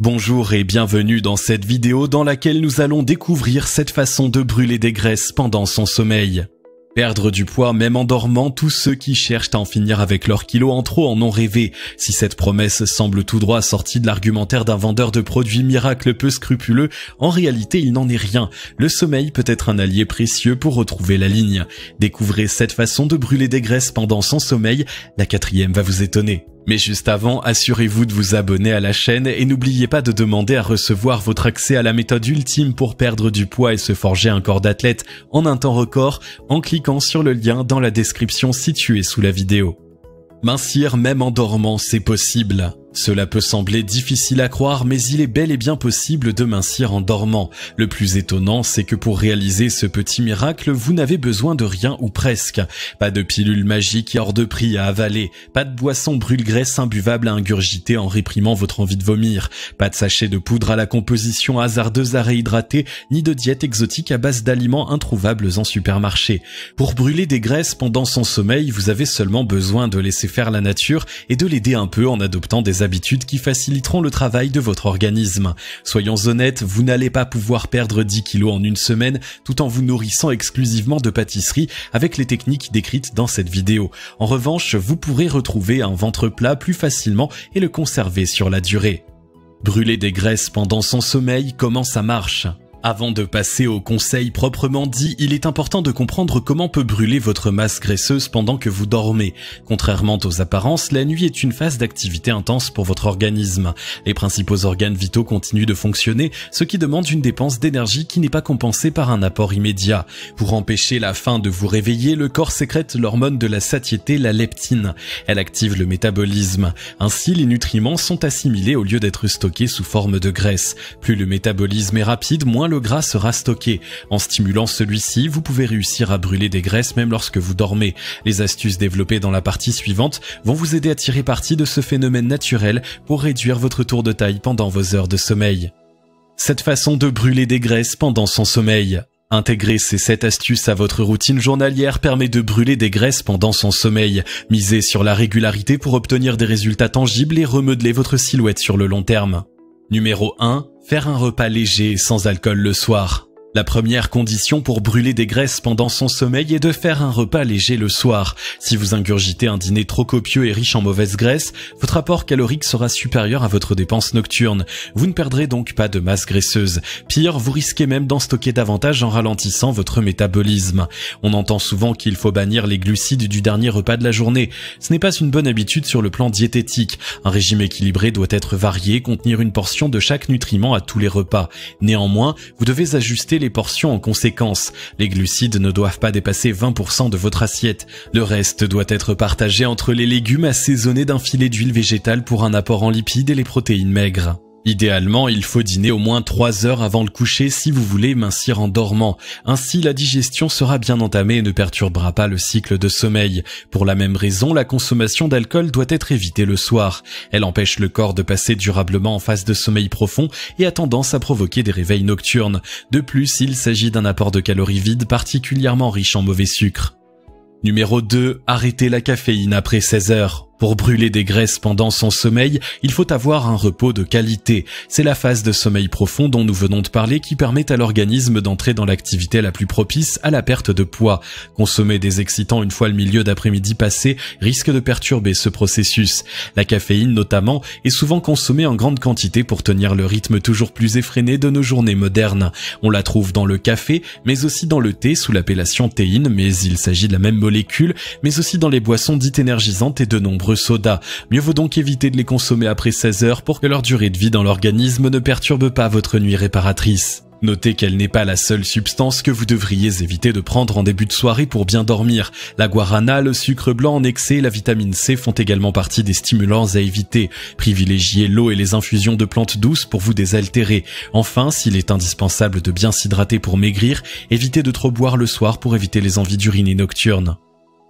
Bonjour et bienvenue dans cette vidéo dans laquelle nous allons découvrir cette façon de brûler des graisses pendant son sommeil. Perdre du poids même en dormant, tous ceux qui cherchent à en finir avec leurs kilos en trop en ont rêvé. Si cette promesse semble tout droit sortie de l'argumentaire d'un vendeur de produits miracles peu scrupuleux, en réalité il n'en est rien. Le sommeil peut être un allié précieux pour retrouver la ligne. Découvrez cette façon de brûler des graisses pendant son sommeil, la quatrième va vous étonner. Mais juste avant, assurez-vous de vous abonner à la chaîne et n'oubliez pas de demander à recevoir votre accès à la méthode ultime pour perdre du poids et se forger un corps d'athlète en un temps record en cliquant sur le lien dans la description située sous la vidéo. Mincir même en dormant, c'est possible. Cela peut sembler difficile à croire, mais il est bel et bien possible de mincir en dormant. Le plus étonnant, c'est que pour réaliser ce petit miracle, vous n'avez besoin de rien ou presque. Pas de pilule magique et hors de prix à avaler, pas de boisson brûle-graisse imbuvable à ingurgiter en réprimant votre envie de vomir, pas de sachet de poudre à la composition hasardeuse à réhydrater, ni de diète exotique à base d'aliments introuvables en supermarché. Pour brûler des graisses pendant son sommeil, vous avez seulement besoin de laisser faire la nature et de l'aider un peu en adoptant des habitudes qui faciliteront le travail de votre organisme. Soyons honnêtes, vous n'allez pas pouvoir perdre 10 kilos en une semaine tout en vous nourrissant exclusivement de pâtisserie avec les techniques décrites dans cette vidéo. En revanche, vous pourrez retrouver un ventre plat plus facilement et le conserver sur la durée. Brûler des graisses pendant son sommeil, comment ça marche ? Avant de passer au conseil proprement dit, il est important de comprendre comment peut brûler votre masse graisseuse pendant que vous dormez. Contrairement aux apparences, la nuit est une phase d'activité intense pour votre organisme. Les principaux organes vitaux continuent de fonctionner, ce qui demande une dépense d'énergie qui n'est pas compensée par un apport immédiat. Pour empêcher la faim de vous réveiller, le corps sécrète l'hormone de la satiété, la leptine. Elle active le métabolisme. Ainsi, les nutriments sont assimilés au lieu d'être stockés sous forme de graisse. Plus le métabolisme est rapide, moins le gras sera stocké. En stimulant celui-ci, vous pouvez réussir à brûler des graisses même lorsque vous dormez. Les astuces développées dans la partie suivante vont vous aider à tirer parti de ce phénomène naturel pour réduire votre tour de taille pendant vos heures de sommeil. Cette façon de brûler des graisses pendant son sommeil. Intégrer ces 7 astuces à votre routine journalière permet de brûler des graisses pendant son sommeil. Misez sur la régularité pour obtenir des résultats tangibles et remodeler votre silhouette sur le long terme. Numéro 1. Faire un repas léger et sans alcool le soir. La première condition pour brûler des graisses pendant son sommeil est de faire un repas léger le soir. Si vous ingurgitez un dîner trop copieux et riche en mauvaises graisses, votre apport calorique sera supérieur à votre dépense nocturne. Vous ne perdrez donc pas de masse graisseuse. Pire, vous risquez même d'en stocker davantage en ralentissant votre métabolisme. On entend souvent qu'il faut bannir les glucides du dernier repas de la journée. Ce n'est pas une bonne habitude sur le plan diététique. Un régime équilibré doit être varié, contenir une portion de chaque nutriment à tous les repas. Néanmoins, vous devez ajuster les portions en conséquence. Les glucides ne doivent pas dépasser 20% de votre assiette. Le reste doit être partagé entre les légumes assaisonnés d'un filet d'huile végétale pour un apport en lipides et les protéines maigres. Idéalement, il faut dîner au moins 3 heures avant le coucher si vous voulez mincir en dormant. Ainsi, la digestion sera bien entamée et ne perturbera pas le cycle de sommeil. Pour la même raison, la consommation d'alcool doit être évitée le soir. Elle empêche le corps de passer durablement en phase de sommeil profond et a tendance à provoquer des réveils nocturnes. De plus, il s'agit d'un apport de calories vides particulièrement riche en mauvais sucre. Numéro 2. Arrêtez la caféine après 16 heures. Pour brûler des graisses pendant son sommeil, il faut avoir un repos de qualité. C'est la phase de sommeil profond dont nous venons de parler qui permet à l'organisme d'entrer dans l'activité la plus propice à la perte de poids. Consommer des excitants une fois le milieu d'après-midi passé risque de perturber ce processus. La caféine notamment est souvent consommée en grande quantité pour tenir le rythme toujours plus effréné de nos journées modernes. On la trouve dans le café, mais aussi dans le thé sous l'appellation théine, mais il s'agit de la même molécule, mais aussi dans les boissons dites énergisantes et de nombreux soda. Mieux vaut donc éviter de les consommer après 16 heures pour que leur durée de vie dans l'organisme ne perturbe pas votre nuit réparatrice. Notez qu'elle n'est pas la seule substance que vous devriez éviter de prendre en début de soirée pour bien dormir. La guarana, le sucre blanc en excès et la vitamine C font également partie des stimulants à éviter. Privilégiez l'eau et les infusions de plantes douces pour vous désaltérer. Enfin, s'il est indispensable de bien s'hydrater pour maigrir, évitez de trop boire le soir pour éviter les envies d'uriner nocturnes.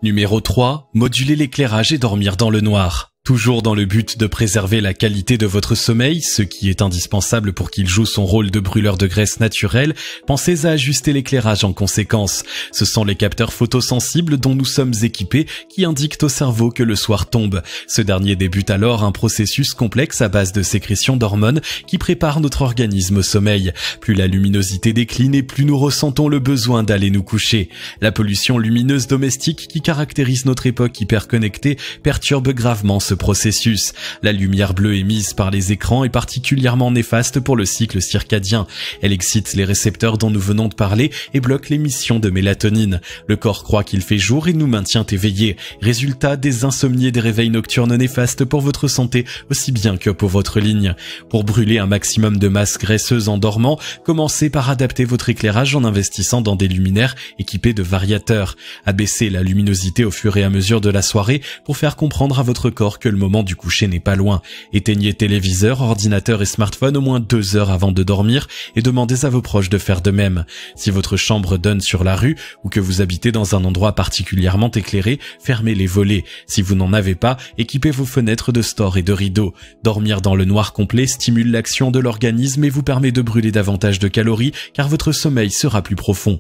Numéro 3. Moduler l'éclairage et dormir dans le noir. Toujours dans le but de préserver la qualité de votre sommeil, ce qui est indispensable pour qu'il joue son rôle de brûleur de graisse naturelle, pensez à ajuster l'éclairage en conséquence. Ce sont les capteurs photosensibles dont nous sommes équipés qui indiquent au cerveau que le soir tombe. Ce dernier débute alors un processus complexe à base de sécrétion d'hormones qui prépare notre organisme au sommeil. Plus la luminosité décline et plus nous ressentons le besoin d'aller nous coucher. La pollution lumineuse domestique qui caractérise notre époque hyperconnectée perturbe gravement ce processus. La lumière bleue émise par les écrans est particulièrement néfaste pour le cycle circadien. Elle excite les récepteurs dont nous venons de parler et bloque l'émission de mélatonine. Le corps croit qu'il fait jour et nous maintient éveillés. Résultat, des insomnies et des réveils nocturnes néfastes pour votre santé aussi bien que pour votre ligne. Pour brûler un maximum de masse graisseuse en dormant, commencez par adapter votre éclairage en investissant dans des luminaires équipés de variateurs. Abaissez la luminosité au fur et à mesure de la soirée pour faire comprendre à votre corps que le moment du coucher n'est pas loin. Éteignez téléviseur, ordinateur et smartphone au moins 2 heures avant de dormir et demandez à vos proches de faire de même. Si votre chambre donne sur la rue ou que vous habitez dans un endroit particulièrement éclairé, fermez les volets. Si vous n'en avez pas, équipez vos fenêtres de stores et de rideaux. Dormir dans le noir complet stimule l'action de l'organisme et vous permet de brûler davantage de calories car votre sommeil sera plus profond.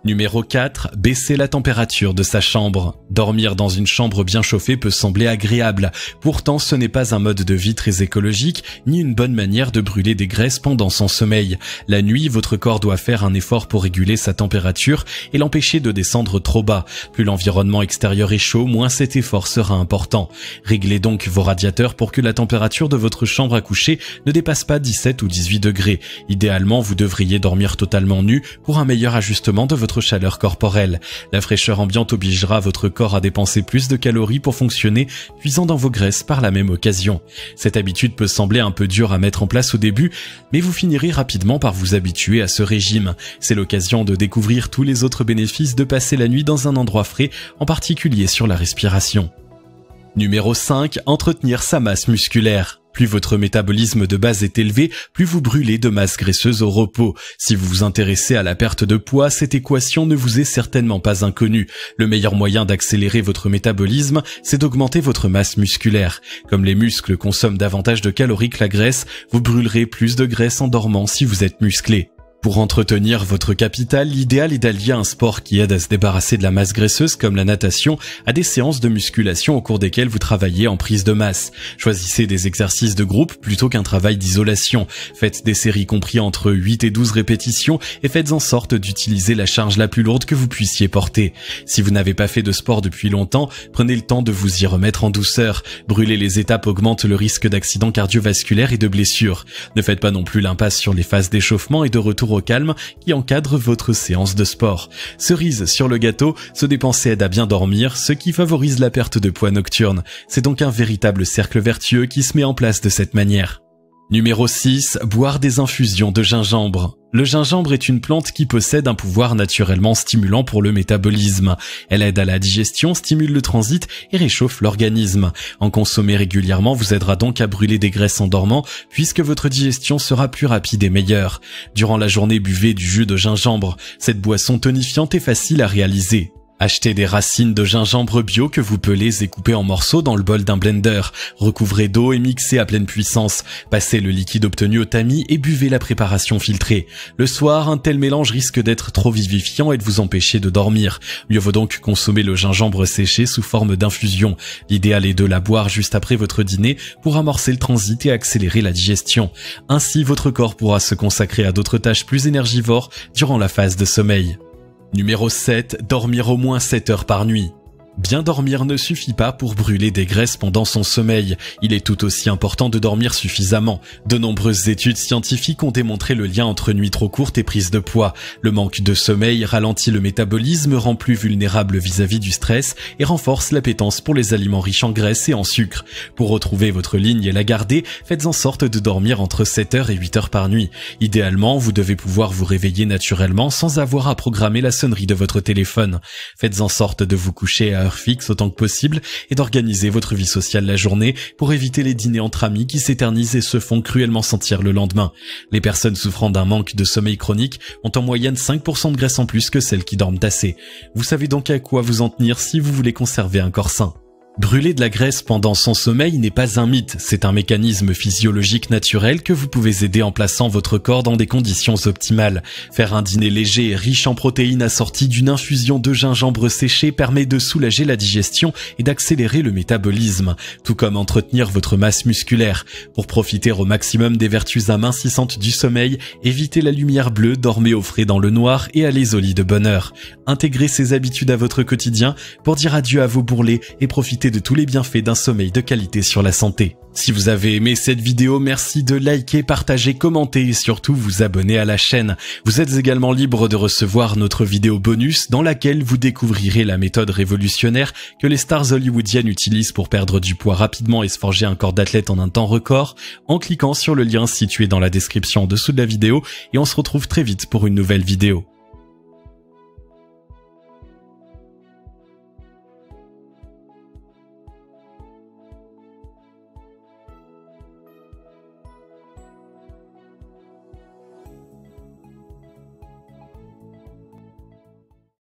Numéro 4, baisser la température de sa chambre. Dormir dans une chambre bien chauffée peut sembler agréable. Pourtant, ce n'est pas un mode de vie très écologique, ni une bonne manière de brûler des graisses pendant son sommeil. La nuit, votre corps doit faire un effort pour réguler sa température et l'empêcher de descendre trop bas. Plus l'environnement extérieur est chaud, moins cet effort sera important. Réglez donc vos radiateurs pour que la température de votre chambre à coucher ne dépasse pas 17 ou 18 degrés. Idéalement, vous devriez dormir totalement nu pour un meilleur ajustement de votre chaleur corporelle. La fraîcheur ambiante obligera votre corps à dépenser plus de calories pour fonctionner, puisant dans vos graisses par la même occasion. Cette habitude peut sembler un peu dure à mettre en place au début, mais vous finirez rapidement par vous habituer à ce régime. C'est l'occasion de découvrir tous les autres bénéfices de passer la nuit dans un endroit frais, en particulier sur la respiration. Numéro 5, entretenir sa masse musculaire. Plus votre métabolisme de base est élevé, plus vous brûlez de masse graisseuse au repos. Si vous vous intéressez à la perte de poids, cette équation ne vous est certainement pas inconnue. Le meilleur moyen d'accélérer votre métabolisme, c'est d'augmenter votre masse musculaire. Comme les muscles consomment davantage de calories que la graisse, vous brûlerez plus de graisse en dormant si vous êtes musclé. Pour entretenir votre capital, l'idéal est d'allier un sport qui aide à se débarrasser de la masse graisseuse comme la natation à des séances de musculation au cours desquelles vous travaillez en prise de masse. Choisissez des exercices de groupe plutôt qu'un travail d'isolation. Faites des séries compris entre 8 et 12 répétitions et faites en sorte d'utiliser la charge la plus lourde que vous puissiez porter. Si vous n'avez pas fait de sport depuis longtemps, prenez le temps de vous y remettre en douceur. Brûler les étapes augmente le risque d'accidents cardiovasculaires et de blessures. Ne faites pas non plus l'impasse sur les phases d'échauffement et de retour au calme qui encadre votre séance de sport. Cerise sur le gâteau, se dépenser aide à bien dormir, ce qui favorise la perte de poids nocturne. C'est donc un véritable cercle vertueux qui se met en place de cette manière. Numéro 6, boire des infusions de gingembre. Le gingembre est une plante qui possède un pouvoir naturellement stimulant pour le métabolisme. Elle aide à la digestion, stimule le transit et réchauffe l'organisme. En consommer régulièrement vous aidera donc à brûler des graisses en dormant puisque votre digestion sera plus rapide et meilleure. Durant la journée, buvez du jus de gingembre. Cette boisson tonifiante est facile à réaliser. Achetez des racines de gingembre bio que vous pelez et coupez en morceaux dans le bol d'un blender. Recouvrez d'eau et mixez à pleine puissance. Passez le liquide obtenu au tamis et buvez la préparation filtrée. Le soir, un tel mélange risque d'être trop vivifiant et de vous empêcher de dormir. Mieux vaut donc consommer le gingembre séché sous forme d'infusion. L'idéal est de la boire juste après votre dîner pour amorcer le transit et accélérer la digestion. Ainsi, votre corps pourra se consacrer à d'autres tâches plus énergivores durant la phase de sommeil. Numéro 7, dormir au moins 7 heures par nuit. Bien dormir ne suffit pas pour brûler des graisses pendant son sommeil. Il est tout aussi important de dormir suffisamment. De nombreuses études scientifiques ont démontré le lien entre nuit trop courte et prise de poids. Le manque de sommeil ralentit le métabolisme, rend plus vulnérable vis-à-vis du stress et renforce l'appétence pour les aliments riches en graisse et en sucre. Pour retrouver votre ligne et la garder, faites en sorte de dormir entre 7 heures et 8 heures par nuit. Idéalement, vous devez pouvoir vous réveiller naturellement sans avoir à programmer la sonnerie de votre téléphone. Faites en sorte de vous coucher à heure fixe autant que possible et d'organiser votre vie sociale la journée pour éviter les dîners entre amis qui s'éternisent et se font cruellement sentir le lendemain. Les personnes souffrant d'un manque de sommeil chronique ont en moyenne 5% de graisse en plus que celles qui dorment assez. Vous savez donc à quoi vous en tenir si vous voulez conserver un corps sain. Brûler de la graisse pendant son sommeil n'est pas un mythe, c'est un mécanisme physiologique naturel que vous pouvez aider en plaçant votre corps dans des conditions optimales. Faire un dîner léger et riche en protéines assorti d'une infusion de gingembre séché permet de soulager la digestion et d'accélérer le métabolisme, tout comme entretenir votre masse musculaire. Pour profiter au maximum des vertus amincissantes du sommeil, évitez la lumière bleue, dormez au frais dans le noir et allez au lit de bonne heure. Intégrez ces habitudes à votre quotidien pour dire adieu à vos bourrelets et profiter de tous les bienfaits d'un sommeil de qualité sur la santé. Si vous avez aimé cette vidéo, merci de liker, partager, commenter et surtout vous abonner à la chaîne. Vous êtes également libre de recevoir notre vidéo bonus dans laquelle vous découvrirez la méthode révolutionnaire que les stars hollywoodiennes utilisent pour perdre du poids rapidement et se forger un corps d'athlète en un temps record en cliquant sur le lien situé dans la description en dessous de la vidéo et on se retrouve très vite pour une nouvelle vidéo.